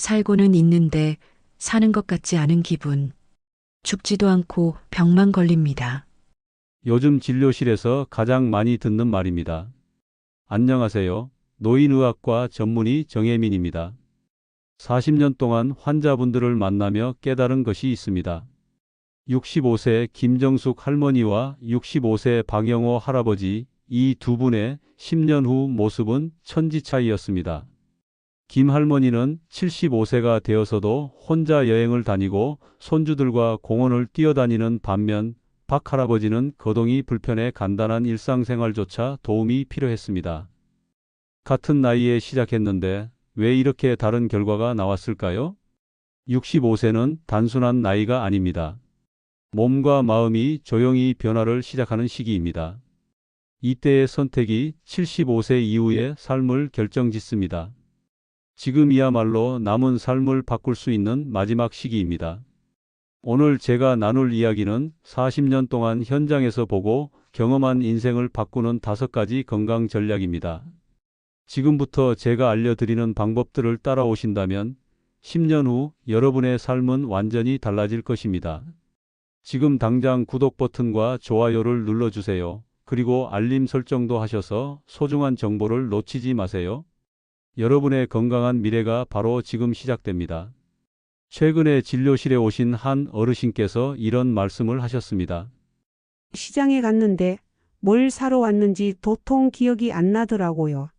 살고는 있는데 사는 것 같지 않은 기분. 죽지도 않고 병만 걸립니다. 요즘 진료실에서 가장 많이 듣는 말입니다. 안녕하세요. 노인의학과 전문의 정혜민입니다. 40년 동안 환자분들을 만나며 깨달은 것이 있습니다. 65세 김정숙 할머니와 65세 박영호 할아버지, 이 두 분의 10년 후 모습은 천지 차이였습니다. 김 할머니는 75세가 되어서도 혼자 여행을 다니고 손주들과 공원을 뛰어다니는 반면 박 할아버지는 거동이 불편해 간단한 일상생활조차 도움이 필요했습니다. 같은 나이에 시작했는데 왜 이렇게 다른 결과가 나왔을까요? 65세는 단순한 나이가 아닙니다. 몸과 마음이 조용히 변화를 시작하는 시기입니다. 이때의 선택이 75세 이후의 삶을 결정짓습니다. 지금이야말로 남은 삶을 바꿀 수 있는 마지막 시기입니다. 오늘 제가 나눌 이야기는 40년 동안 현장에서 보고 경험한 인생을 바꾸는 5가지 건강 전략입니다. 지금부터 제가 알려드리는 방법들을 따라오신다면 10년 후 여러분의 삶은 완전히 달라질 것입니다. 지금 당장 구독 버튼과 좋아요를 눌러주세요. 그리고 알림 설정도 하셔서 소중한 정보를 놓치지 마세요. 여러분의 건강한 미래가 바로 지금 시작됩니다. 최근에 진료실에 오신 한 어르신께서 이런 말씀을 하셨습니다. 시장에 갔는데 뭘 사러 왔는지 도통 기억이 안 나더라고요.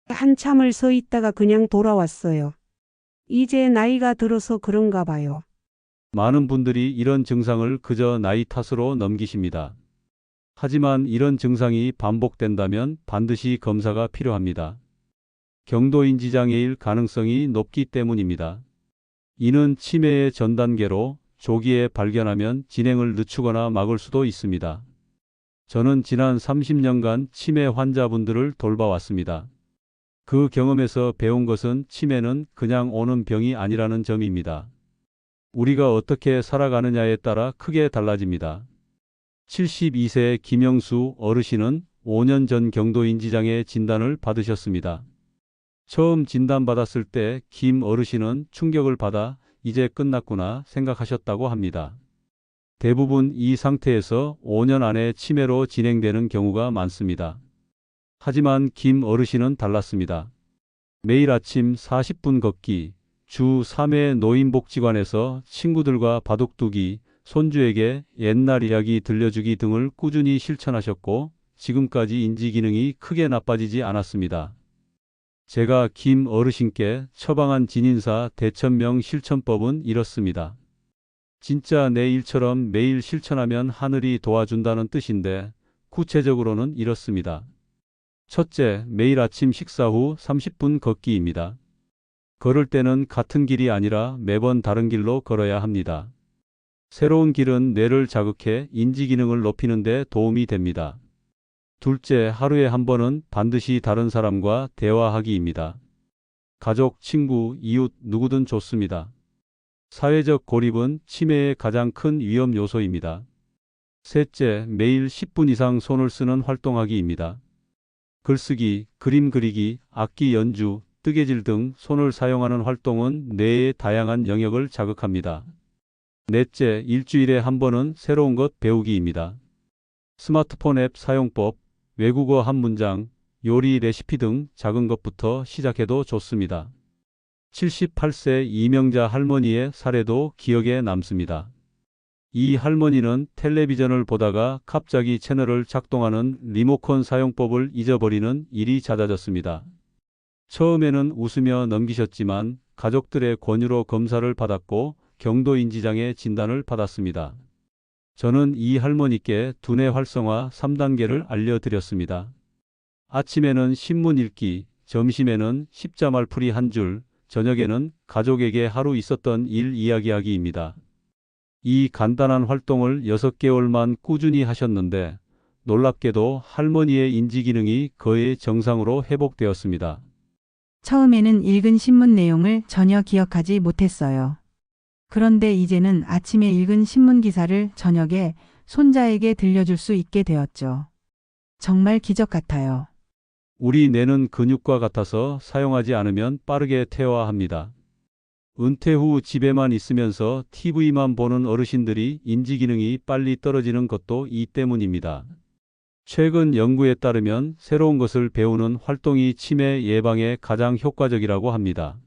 한참을 서 있다가 그냥 돌아왔어요. 이제 나이가 들어서 그런가 봐요. 많은 분들이 이런 증상을 그저 나이 탓으로 넘기십니다. 하지만 이런 증상이 반복된다면 반드시 검사가 필요합니다. 경도인지장애일 가능성이 높기 때문입니다. 이는 치매의 전 단계로 조기에 발견하면 진행을 늦추거나 막을 수도 있습니다. 저는 지난 30년간 치매 환자분들을 돌봐왔습니다. 그 경험에서 배운 것은 치매는 그냥 오는 병이 아니라는 점입니다. 우리가 어떻게 살아가느냐에 따라 크게 달라집니다. 72세의 김영수 어르신은 5년 전 경도인지장애 진단을 받으셨습니다. 처음 진단받았을 때 김 어르신은 충격을 받아 이제 끝났구나 생각하셨다고 합니다. 대부분 이 상태에서 5년 안에 치매로 진행되는 경우가 많습니다. 하지만 김 어르신은 달랐습니다. 매일 아침 40분 걷기, 주 3회 노인복지관에서 친구들과 바둑두기, 손주에게 옛날 이야기 들려주기 등을 꾸준히 실천하셨고 지금까지 인지기능이 크게 나빠지지 않았습니다. 제가 김 어르신께 처방한 진인사 대천명 실천법은 이렇습니다. 진짜 내 일처럼 매일 실천하면 하늘이 도와준다는 뜻인데 구체적으로는 이렇습니다. 첫째, 매일 아침 식사 후 30분 걷기입니다. 걸을 때는 같은 길이 아니라 매번 다른 길로 걸어야 합니다. 새로운 길은 뇌를 자극해 인지 기능을 높이는 데 도움이 됩니다. 둘째, 하루에 한 번은 반드시 다른 사람과 대화하기입니다. 가족, 친구, 이웃, 누구든 좋습니다. 사회적 고립은 치매의 가장 큰 위험 요소입니다. 셋째, 매일 10분 이상 손을 쓰는 활동하기입니다. 글쓰기, 그림 그리기, 악기 연주, 뜨개질 등 손을 사용하는 활동은 뇌의 다양한 영역을 자극합니다. 넷째, 일주일에 한 번은 새로운 것 배우기입니다. 스마트폰 앱 사용법, 외국어 한 문장, 요리 레시피 등 작은 것부터 시작해도 좋습니다. 78세 이명자 할머니의 사례도 기억에 남습니다. 이 할머니는 텔레비전을 보다가 갑자기 채널을 작동하는 리모컨 사용법을 잊어버리는 일이 잦아졌습니다. 처음에는 웃으며 넘기셨지만 가족들의 권유로 검사를 받았고 경도인지장애 진단을 받았습니다. 저는 이 할머니께 두뇌 활성화 3단계를 알려드렸습니다. 아침에는 신문 읽기, 점심에는 십자말풀이 한 줄, 저녁에는 가족에게 하루 있었던 일 이야기하기입니다. 이 간단한 활동을 6개월만 꾸준히 하셨는데 놀랍게도 할머니의 인지기능이 거의 정상으로 회복되었습니다. 처음에는 읽은 신문 내용을 전혀 기억하지 못했어요. 그런데 이제는 아침에 읽은 신문 기사를 저녁에 손자에게 들려줄 수 있게 되었죠. 정말 기적 같아요. 우리 뇌는 근육과 같아서 사용하지 않으면 빠르게 퇴화합니다. 은퇴 후 집에만 있으면서 TV만 보는 어르신들이 인지 기능이 빨리 떨어지는 것도 이 때문입니다. 최근 연구에 따르면 새로운 것을 배우는 활동이 치매 예방에 가장 효과적이라고 합니다.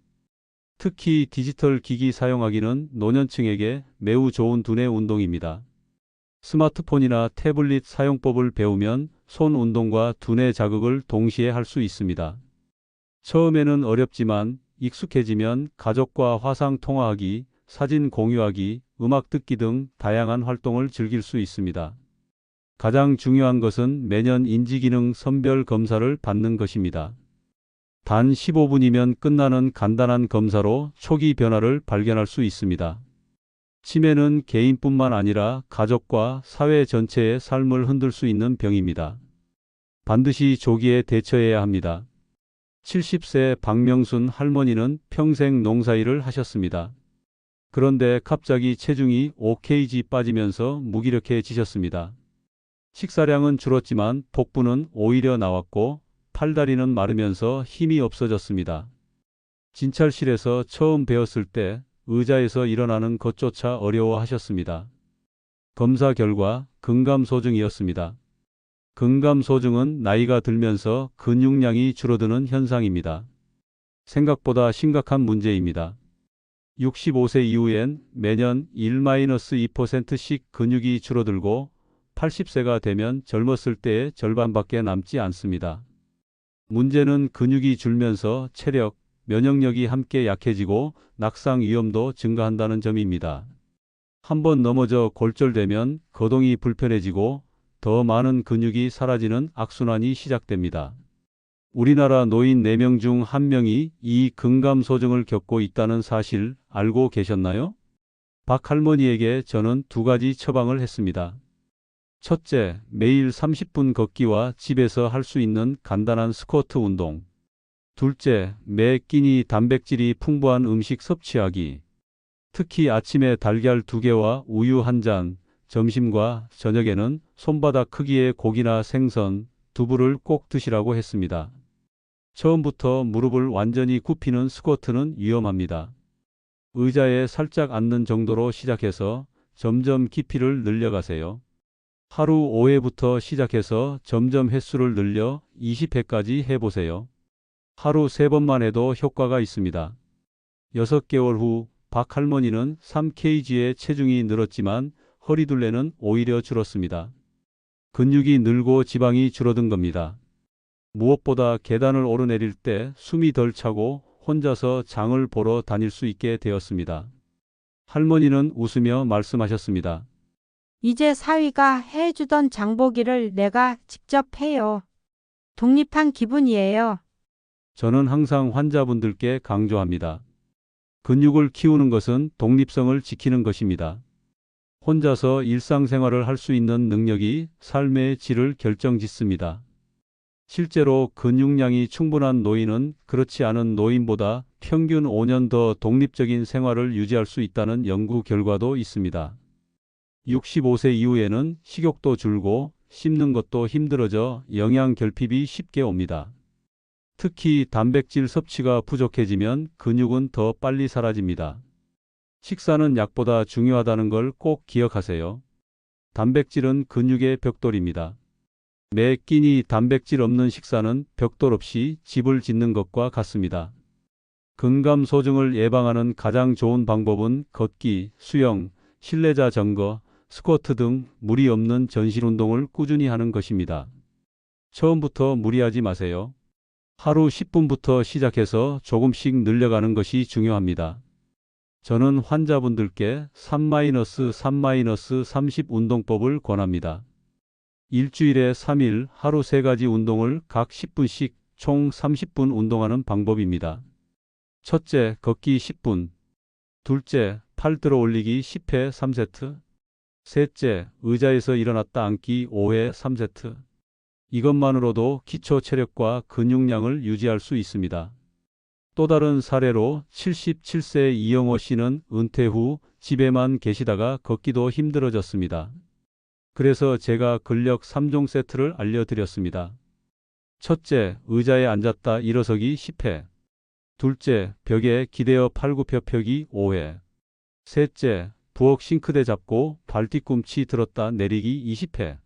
특히 디지털 기기 사용하기는 노년층에게 매우 좋은 두뇌 운동입니다. 스마트폰이나 태블릿 사용법을 배우면 손 운동과 두뇌 자극을 동시에 할 수 있습니다. 처음에는 어렵지만 익숙해지면 가족과 화상 통화하기, 사진 공유하기, 음악 듣기 등 다양한 활동을 즐길 수 있습니다. 가장 중요한 것은 매년 인지기능 선별 검사를 받는 것입니다. 단 15분이면 끝나는 간단한 검사로 초기 변화를 발견할 수 있습니다. 치매는 개인뿐만 아니라 가족과 사회 전체의 삶을 흔들 수 있는 병입니다. 반드시 조기에 대처해야 합니다. 70세 박명순 할머니는 평생 농사일을 하셨습니다. 그런데 갑자기 체중이 5kg 빠지면서 무기력해지셨습니다. 식사량은 줄었지만 복부는 오히려 나왔고 팔다리는 마르면서 힘이 없어졌습니다. 진찰실에서 처음 배웠을 때 의자에서 일어나는 것조차 어려워하셨습니다. 검사 결과 근감소증이었습니다. 근감소증은 나이가 들면서 근육량이 줄어드는 현상입니다. 생각보다 심각한 문제입니다. 65세 이후엔 매년 1-2%씩 근육이 줄어들고 80세가 되면 젊었을 때의 절반밖에 남지 않습니다. 문제는 근육이 줄면서 체력, 면역력이 함께 약해지고 낙상 위험도 증가한다는 점입니다. 한번 넘어져 골절되면 거동이 불편해지고 더 많은 근육이 사라지는 악순환이 시작됩니다. 우리나라 노인 4명 중 1명이 이 근감소증을 겪고 있다는 사실 알고 계셨나요? 박 할머니에게 저는 2가지 처방을 했습니다. 첫째, 매일 30분 걷기와 집에서 할 수 있는 간단한 스쿼트 운동. 둘째, 매 끼니 단백질이 풍부한 음식 섭취하기. 특히 아침에 달걀 2개와 우유 1잔, 점심과 저녁에는 손바닥 크기의 고기나 생선, 두부를 꼭 드시라고 했습니다. 처음부터 무릎을 완전히 굽히는 스쿼트는 위험합니다. 의자에 살짝 앉는 정도로 시작해서 점점 깊이를 늘려가세요. 하루 5회부터 시작해서 점점 횟수를 늘려 20회까지 해보세요. 하루 3번만 해도 효과가 있습니다. 6개월 후 박 할머니는 3kg의 체중이 늘었지만 허리둘레는 오히려 줄었습니다. 근육이 늘고 지방이 줄어든 겁니다. 무엇보다 계단을 오르내릴 때 숨이 덜 차고 혼자서 장을 보러 다닐 수 있게 되었습니다. 할머니는 웃으며 말씀하셨습니다. 이제 사위가 해주던 장보기를 내가 직접 해요. 독립한 기분이에요. 저는 항상 환자분들께 강조합니다. 근육을 키우는 것은 독립성을 지키는 것입니다. 혼자서 일상생활을 할 수 있는 능력이 삶의 질을 결정짓습니다. 실제로 근육량이 충분한 노인은 그렇지 않은 노인보다 평균 5년 더 독립적인 생활을 유지할 수 있다는 연구 결과도 있습니다. 65세 이후에는 식욕도 줄고 씹는 것도 힘들어져 영양 결핍이 쉽게 옵니다. 특히 단백질 섭취가 부족해지면 근육은 더 빨리 사라집니다. 식사는 약보다 중요하다는 걸 꼭 기억하세요. 단백질은 근육의 벽돌입니다. 매 끼니 단백질 없는 식사는 벽돌 없이 집을 짓는 것과 같습니다. 근감소증을 예방하는 가장 좋은 방법은 걷기, 수영, 실내 자전거, 스쿼트 등 무리 없는 전신 운동을 꾸준히 하는 것입니다. 처음부터 무리하지 마세요. 하루 10분부터 시작해서 조금씩 늘려가는 것이 중요합니다. 저는 환자분들께 3-3-30 운동법을 권합니다. 일주일에 3일 하루 3가지 운동을 각 10분씩 총 30분 운동하는 방법입니다. 첫째, 걷기 10분. 둘째, 팔 들어 올리기 10회 3세트. 셋째, 의자에서 일어났다 앉기 5회 3세트. 이것만으로도 기초 체력과 근육량을 유지할 수 있습니다. 또 다른 사례로 77세 이영호 씨는 은퇴 후 집에만 계시다가 걷기도 힘들어졌습니다. 그래서 제가 근력 3종 세트를 알려드렸습니다. 첫째, 의자에 앉았다 일어서기 10회. 둘째, 벽에 기대어 팔굽혀펴기 5회. 셋째, 부엌 싱크대 잡고 발 뒤꿈치 들었다 내리기 20회.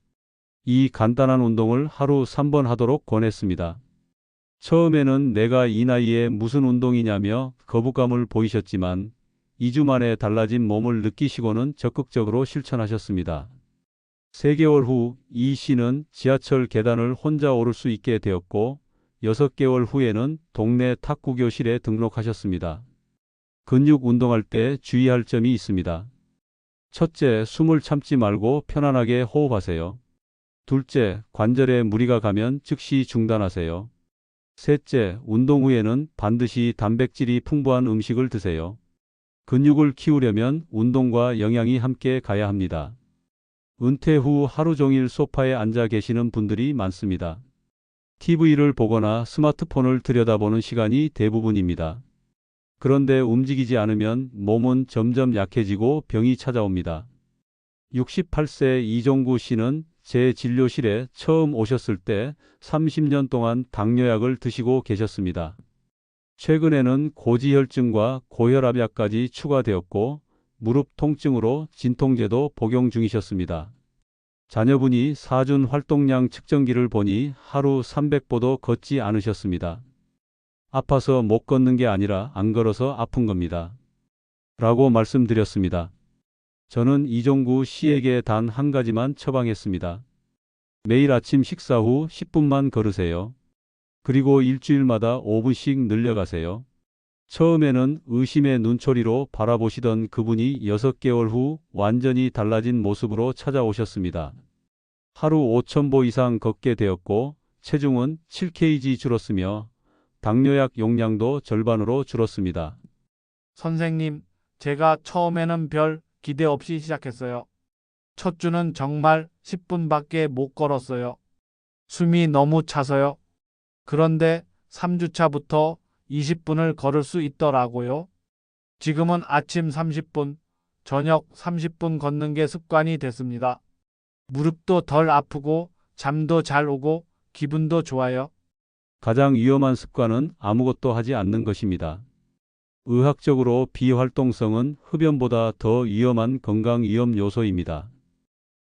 이 간단한 운동을 하루 3번 하도록 권했습니다. 처음에는 내가 이 나이에 무슨 운동이냐며 거부감을 보이셨지만 2주 만에 달라진 몸을 느끼시고는 적극적으로 실천하셨습니다. 3개월 후 이 씨는 지하철 계단을 혼자 오를 수 있게 되었고 6개월 후에는 동네 탁구 교실에 등록하셨습니다. 근육 운동할 때 주의할 점이 있습니다. 첫째, 숨을 참지 말고 편안하게 호흡하세요. 둘째, 관절에 무리가 가면 즉시 중단하세요. 셋째, 운동 후에는 반드시 단백질이 풍부한 음식을 드세요. 근육을 키우려면 운동과 영양이 함께 가야 합니다. 은퇴 후 하루 종일 소파에 앉아 계시는 분들이 많습니다. TV를 보거나 스마트폰을 들여다보는 시간이 대부분입니다. 그런데 움직이지 않으면 몸은 점점 약해지고 병이 찾아옵니다. 68세 이종구 씨는 제 진료실에 처음 오셨을 때 30년 동안 당뇨약을 드시고 계셨습니다. 최근에는 고지혈증과 고혈압약까지 추가되었고 무릎 통증으로 진통제도 복용 중이셨습니다. 자녀분이 사준 활동량 측정기를 보니 하루 300보도 걷지 않으셨습니다. 아파서 못 걷는 게 아니라 안 걸어서 아픈 겁니다. 라고 말씀드렸습니다. 저는 이종구 씨에게 단 한 가지만 처방했습니다. 매일 아침 식사 후 10분만 걸으세요. 그리고 일주일마다 5분씩 늘려가세요. 처음에는 의심의 눈초리로 바라보시던 그분이 6개월 후 완전히 달라진 모습으로 찾아오셨습니다. 하루 5,000보 이상 걷게 되었고 체중은 7kg 줄었으며 당뇨약 용량도 절반으로 줄었습니다. 선생님, 제가 처음에는 별 기대 없이 시작했어요. 첫 주는 정말 10분밖에 못 걸었어요. 숨이 너무 차서요. 그런데 3주차부터 20분을 걸을 수 있더라고요. 지금은 아침 30분, 저녁 30분 걷는 게 습관이 됐습니다. 무릎도 덜 아프고 잠도 잘 오고 기분도 좋아요. 가장 위험한 습관은 아무것도 하지 않는 것입니다. 의학적으로 비활동성은 흡연보다 더 위험한 건강 위험 요소입니다.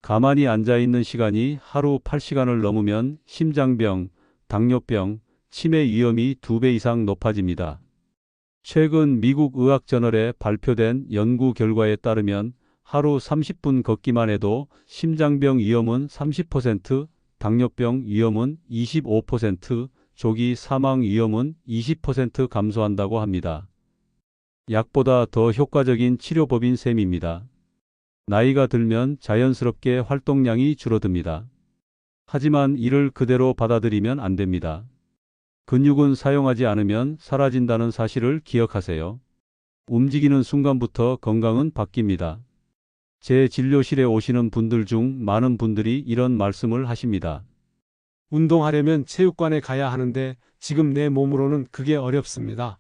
가만히 앉아 있는 시간이 하루 8시간을 넘으면 심장병, 당뇨병, 치매 위험이 2배 이상 높아집니다. 최근 미국 의학저널에 발표된 연구 결과에 따르면 하루 30분 걷기만 해도 심장병 위험은 30%, 당뇨병 위험은 25%, 조기 사망 위험은 20% 감소한다고 합니다. 약보다 더 효과적인 치료법인 셈입니다. 나이가 들면 자연스럽게 활동량이 줄어듭니다. 하지만 이를 그대로 받아들이면 안 됩니다. 근육은 사용하지 않으면 사라진다는 사실을 기억하세요. 움직이는 순간부터 건강은 바뀝니다. 제 진료실에 오시는 분들 중 많은 분들이 이런 말씀을 하십니다. 운동하려면 체육관에 가야 하는데 지금 내 몸으로는 그게 어렵습니다.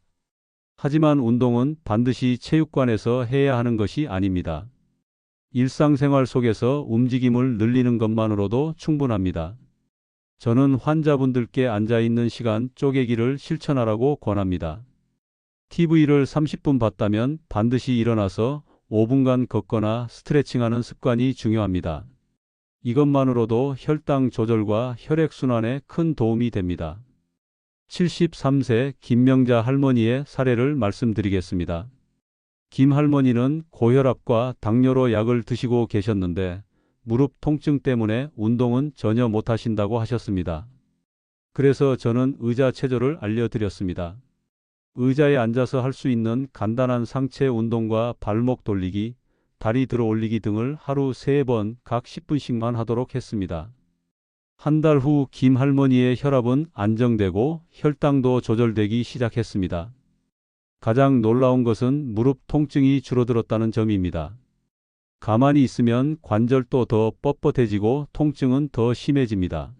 하지만 운동은 반드시 체육관에서 해야 하는 것이 아닙니다. 일상생활 속에서 움직임을 늘리는 것만으로도 충분합니다. 저는 환자분들께 앉아있는 시간 쪼개기를 실천하라고 권합니다. TV를 30분 봤다면 반드시 일어나서 5분간 걷거나 스트레칭하는 습관이 중요합니다. 이것만으로도 혈당 조절과 혈액순환에 큰 도움이 됩니다. 73세 김명자 할머니의 사례를 말씀드리겠습니다. 김 할머니는 고혈압과 당뇨로 약을 드시고 계셨는데 무릎 통증 때문에 운동은 전혀 못하신다고 하셨습니다. 그래서 저는 의자 체조를 알려드렸습니다. 의자에 앉아서 할 수 있는 간단한 상체 운동과 발목 돌리기, 다리 들어 올리기 등을 하루 3번 각 10분씩만 하도록 했습니다. 한 달 후 김 할머니의 혈압은 안정되고 혈당도 조절되기 시작했습니다. 가장 놀라운 것은 무릎 통증이 줄어들었다는 점입니다. 가만히 있으면 관절도 더 뻣뻣해지고 통증은 더 심해집니다.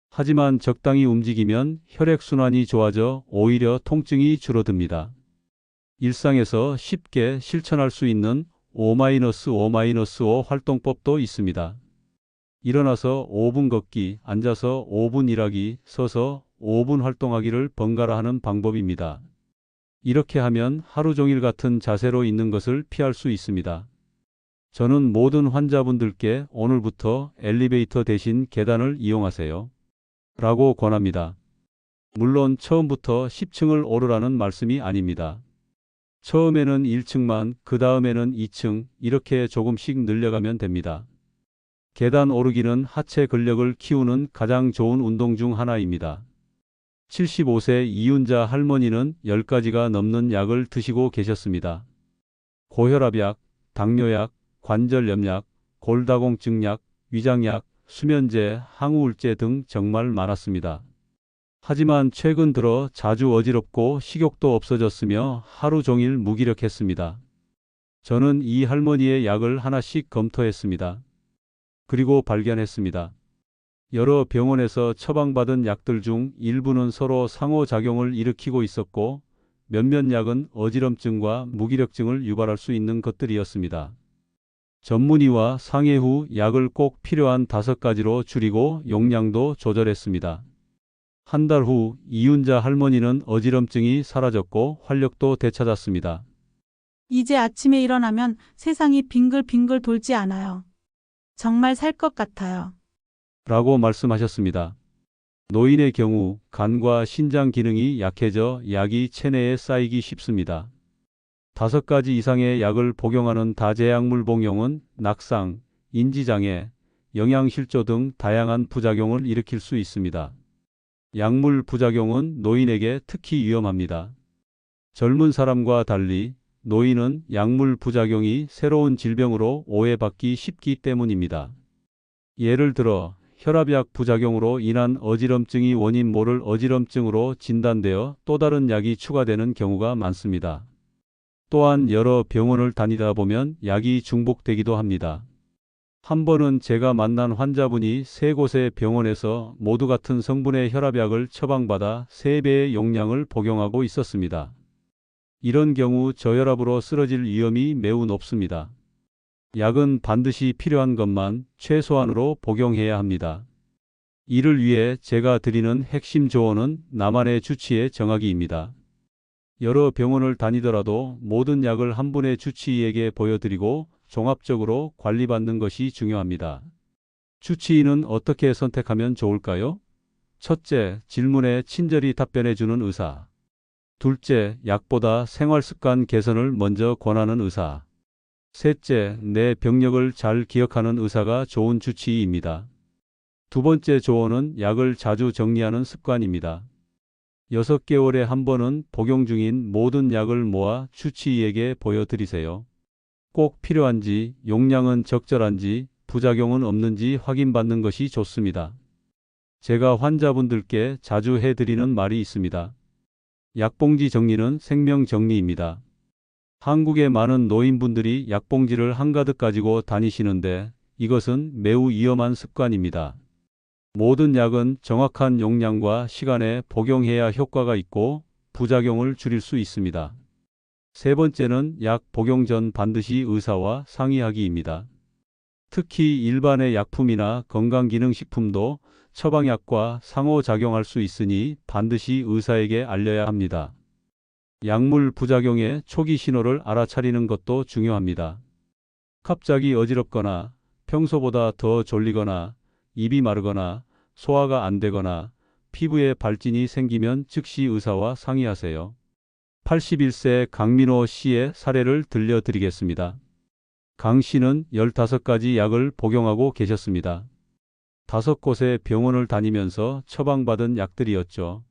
하지만 적당히 움직이면 혈액순환이 좋아져 오히려 통증이 줄어듭니다. 일상에서 쉽게 실천할 수 있는 5-5-5 활동법도 있습니다. 일어나서 5분 걷기, 앉아서 5분 일하기, 서서 5분 활동하기를 번갈아 하는 방법입니다. 이렇게 하면 하루 종일 같은 자세로 있는 것을 피할 수 있습니다. 저는 모든 환자분들께 오늘부터 엘리베이터 대신 계단을 이용하세요. 라고 권합니다. 물론 처음부터 10층을 오르라는 말씀이 아닙니다. 처음에는 1층만, 그 다음에는 2층, 이렇게 조금씩 늘려가면 됩니다. 계단 오르기는 하체 근력을 키우는 가장 좋은 운동 중 하나입니다. 75세 이윤자 할머니는 10가지가 넘는 약을 드시고 계셨습니다. 고혈압약, 당뇨약, 관절염약, 골다공증약, 위장약, 수면제, 항우울제 등 정말 많았습니다. 하지만 최근 들어 자주 어지럽고 식욕도 없어졌으며 하루 종일 무기력했습니다. 저는 이 할머니의 약을 하나씩 검토했습니다. 그리고 발견했습니다. 여러 병원에서 처방받은 약들 중 일부는 서로 상호작용을 일으키고 있었고 몇몇 약은 어지럼증과 무기력증을 유발할 수 있는 것들이었습니다. 전문의와 상의 후 약을 꼭 필요한 5가지로 줄이고 용량도 조절했습니다. 한 달 후 이윤자 할머니는 어지럼증이 사라졌고 활력도 되찾았습니다. 이제 아침에 일어나면 세상이 빙글빙글 돌지 않아요. 정말 살 것 같아요. 라고 말씀하셨습니다. 노인의 경우 간과 신장 기능이 약해져 약이 체내에 쌓이기 쉽습니다. 5가지 이상의 약을 복용하는 다제약물 복용은 낙상, 인지장애, 영양실조 등 다양한 부작용을 일으킬 수 있습니다. 약물 부작용은 노인에게 특히 위험합니다. 젊은 사람과 달리 노인은 약물 부작용이 새로운 질병으로 오해받기 쉽기 때문입니다. 예를 들어 혈압약 부작용으로 인한 어지럼증이 원인 모를 어지럼증으로 진단되어 또 다른 약이 추가되는 경우가 많습니다. 또한 여러 병원을 다니다 보면 약이 중복되기도 합니다. 한 번은 제가 만난 환자분이 3곳의 병원에서 모두 같은 성분의 혈압약을 처방받아 3배의 용량을 복용하고 있었습니다. 이런 경우 저혈압으로 쓰러질 위험이 매우 높습니다. 약은 반드시 필요한 것만 최소한으로 복용해야 합니다. 이를 위해 제가 드리는 핵심 조언은 나만의 주치의 정하기입니다. 여러 병원을 다니더라도 모든 약을 한 분의 주치의에게 보여드리고 종합적으로 관리받는 것이 중요합니다. 주치의는 어떻게 선택하면 좋을까요? 첫째, 질문에 친절히 답변해주는 의사. 둘째, 약보다 생활습관 개선을 먼저 권하는 의사. 셋째, 내 병력을 잘 기억하는 의사가 좋은 주치의입니다. 두 번째 조언은 약을 자주 정리하는 습관입니다. 6개월에 한 번은 복용 중인 모든 약을 모아 주치의에게 보여드리세요. 꼭 필요한지, 용량은 적절한지, 부작용은 없는지 확인받는 것이 좋습니다. 제가 환자분들께 자주 해드리는 말이 있습니다. 약봉지 정리는 생명 정리입니다. 한국의 많은 노인분들이 약봉지를 한가득 가지고 다니시는데 이것은 매우 위험한 습관입니다. 모든 약은 정확한 용량과 시간에 복용해야 효과가 있고 부작용을 줄일 수 있습니다. 세 번째는 약 복용 전 반드시 의사와 상의하기입니다. 특히 일반의 약품이나 건강기능식품도 처방약과 상호작용할 수 있으니 반드시 의사에게 알려야 합니다. 약물 부작용의 초기 신호를 알아차리는 것도 중요합니다. 갑자기 어지럽거나 평소보다 더 졸리거나 입이 마르거나 소화가 안 되거나 피부에 발진이 생기면 즉시 의사와 상의하세요. 81세 강민호 씨의 사례를 들려드리겠습니다. 강 씨는 15가지 약을 복용하고 계셨습니다. 5곳의 병원을 다니면서 처방받은 약들이었죠.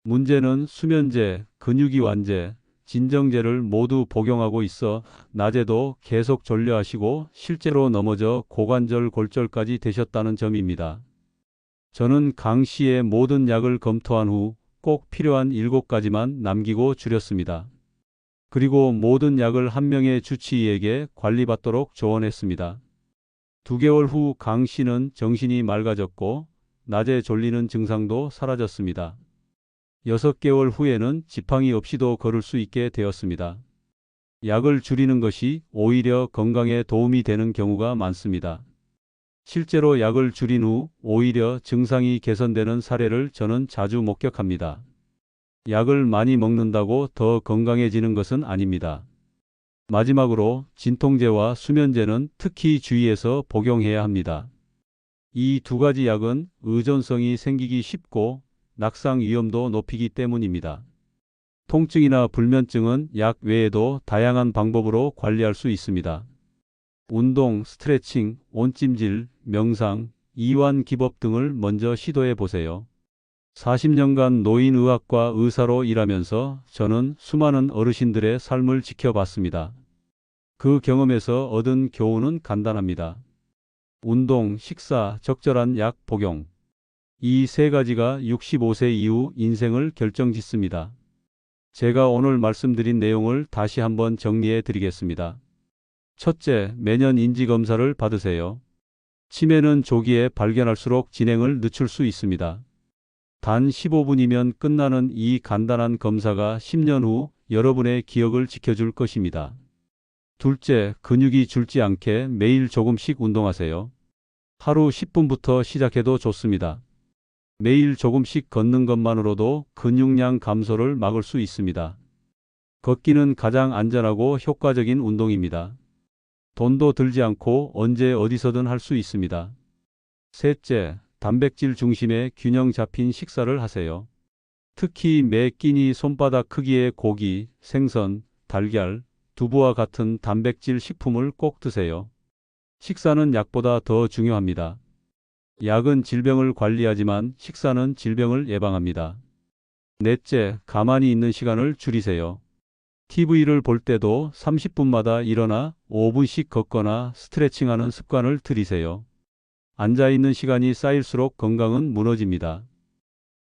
문제는 수면제, 근육이완제, 진정제를 모두 복용하고 있어 낮에도 계속 졸려하시고 실제로 넘어져 고관절 골절까지 되셨다는 점입니다. 저는 강 씨의 모든 약을 검토한 후 꼭 필요한 7가지만 남기고 줄였습니다. 그리고 모든 약을 한 명의 주치의에게 관리받도록 조언했습니다. 2개월 후 강 씨는 정신이 맑아졌고 낮에 졸리는 증상도 사라졌습니다. 6개월 후에는 지팡이 없이도 걸을 수 있게 되었습니다. 약을 줄이는 것이 오히려 건강에 도움이 되는 경우가 많습니다. 실제로 약을 줄인 후 오히려 증상이 개선되는 사례를 저는 자주 목격합니다. 약을 많이 먹는다고 더 건강해지는 것은 아닙니다. 마지막으로 진통제와 수면제는 특히 주의해서 복용해야 합니다. 이 두 가지 약은 의존성이 생기기 쉽고 낙상 위험도 높이기 때문입니다. 통증이나 불면증은 약 외에도 다양한 방법으로 관리할 수 있습니다. 운동, 스트레칭, 온찜질, 명상, 이완기법 등을 먼저 시도해 보세요. 40년간 노인의학과 의사로 일하면서 저는 수많은 어르신들의 삶을 지켜봤습니다. 그 경험에서 얻은 교훈은 간단합니다. 운동, 식사, 적절한 약 복용. 이 세 가지가 65세 이후 인생을 결정짓습니다. 제가 오늘 말씀드린 내용을 다시 한번 정리해 드리겠습니다. 첫째, 매년 인지검사를 받으세요. 치매는 조기에 발견할수록 진행을 늦출 수 있습니다. 단 15분이면 끝나는 이 간단한 검사가 10년 후 여러분의 기억을 지켜줄 것입니다. 둘째, 근육이 줄지 않게 매일 조금씩 운동하세요. 하루 10분부터 시작해도 좋습니다. 매일 조금씩 걷는 것만으로도 근육량 감소를 막을 수 있습니다. 걷기는 가장 안전하고 효과적인 운동입니다. 돈도 들지 않고 언제 어디서든 할 수 있습니다. 셋째, 단백질 중심의 균형 잡힌 식사를 하세요. 특히 매 끼니 손바닥 크기의 고기, 생선, 달걀, 두부와 같은 단백질 식품을 꼭 드세요. 식사는 약보다 더 중요합니다. 약은 질병을 관리하지만 식사는 질병을 예방합니다. 넷째, 가만히 있는 시간을 줄이세요. TV를 볼 때도 30분마다 일어나 5분씩 걷거나 스트레칭하는 습관을 들이세요. 앉아있는 시간이 쌓일수록 건강은 무너집니다.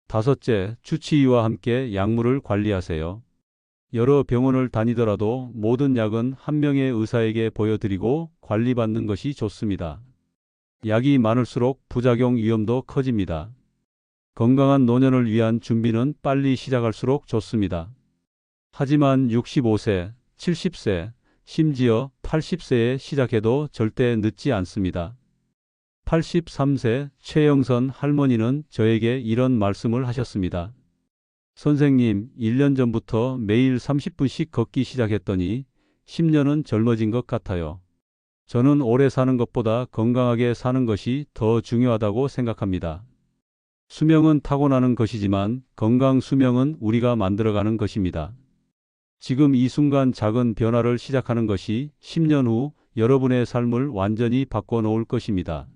다섯째, 주치의와 함께 약물을 관리하세요. 여러 병원을 다니더라도 모든 약은 한 명의 의사에게 보여드리고 관리받는 것이 좋습니다. 약이 많을수록 부작용 위험도 커집니다. 건강한 노년을 위한 준비는 빨리 시작할수록 좋습니다. 하지만 65세, 70세, 심지어 80세에 시작해도 절대 늦지 않습니다. 83세 최영선 할머니는 저에게 이런 말씀을 하셨습니다. 선생님, 1년 전부터 매일 30분씩 걷기 시작했더니 10년은 젊어진 것 같아요. 저는 오래 사는 것보다 건강하게 사는 것이 더 중요하다고 생각합니다. 수명은 타고나는 것이지만 건강 수명은 우리가 만들어가는 것입니다. 지금 이 순간 작은 변화를 시작하는 것이 10년 후 여러분의 삶을 완전히 바꿔놓을 것입니다.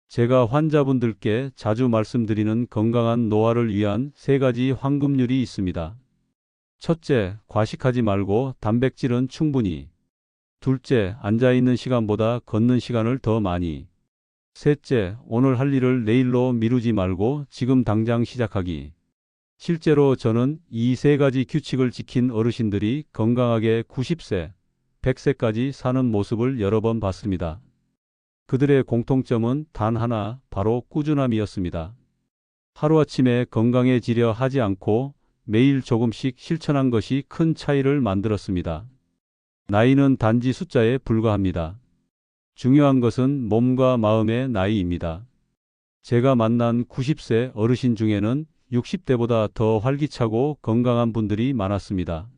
제가 환자분들께 자주 말씀드리는 건강한 노화를 위한 3가지 황금률이 있습니다. 첫째, 과식하지 말고 단백질은 충분히. 둘째, 앉아있는 시간보다 걷는 시간을 더 많이. 셋째, 오늘 할 일을 내일로 미루지 말고 지금 당장 시작하기. 실제로 저는 이 3가지 규칙을 지킨 어르신들이 건강하게 90세, 100세까지 사는 모습을 여러 번 봤습니다. 그들의 공통점은 단 하나, 바로 꾸준함이었습니다. 하루아침에 건강해지려 하지 않고 매일 조금씩 실천한 것이 큰 차이를 만들었습니다. 나이는 단지 숫자에 불과합니다. 중요한 것은 몸과 마음의 나이입니다. 제가 만난 90세 어르신 중에는 60대보다 더 활기차고 건강한 분들이 많았습니다.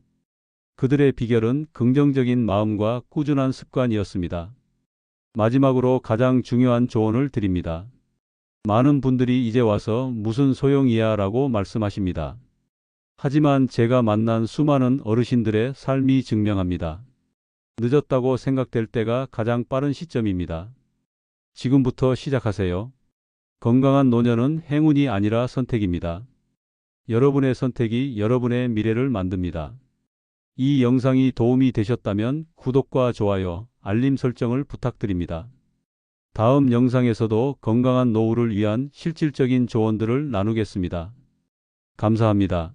그들의 비결은 긍정적인 마음과 꾸준한 습관이었습니다. 마지막으로 가장 중요한 조언을 드립니다. 많은 분들이 이제 와서 무슨 소용이야 라고 말씀하십니다. 하지만 제가 만난 수많은 어르신들의 삶이 증명합니다. 늦었다고 생각될 때가 가장 빠른 시점입니다. 지금부터 시작하세요. 건강한 노년은 행운이 아니라 선택입니다. 여러분의 선택이 여러분의 미래를 만듭니다. 이 영상이 도움이 되셨다면 구독과 좋아요, 알림 설정을 부탁드립니다. 다음 영상에서도 건강한 노후를 위한 실질적인 조언들을 나누겠습니다. 감사합니다.